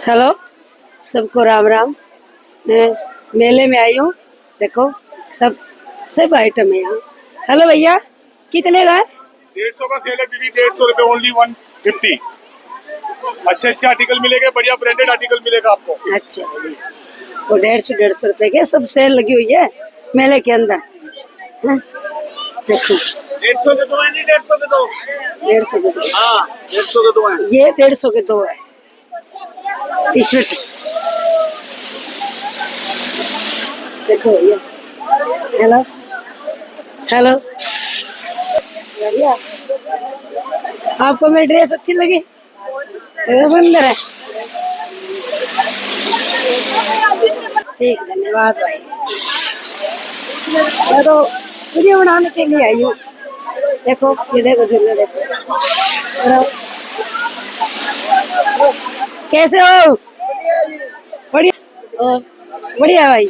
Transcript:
Hello, सबको राम राम। मैं मेले में आई हूँ। देखो सब सब आइटम है यहाँ। हेलो भैया, कितने का है? 150 का सेल है दीदी, 150 रुपए ओनली 150। अच्छे अच्छे आर्टिकल मिलेंगे, बढ़िया ब्रांडेड आर्टिकल मिलेगा आपको। अच्छा भैया, वो 150 रुपए के सब सेल लगी हुई है मेले के अंदर। हाँ, देखो 150 के दो है जी, 150 के दो। 150 के दो। हाँ 150 के दो है। ये 150 के दो है टी शर्ट। देखो भैया। हेलो हेलो भैया, आपको मेरी ड्रेस अच्छी लगी? सुंदर है। ठीक, धन्यवाद भाई। मैं तो वीडियो बनाने के लिए आई हूँ। देखो ये देखो झूले, देखो। कैसे हो? बढ़िया। बढ़िया भाई।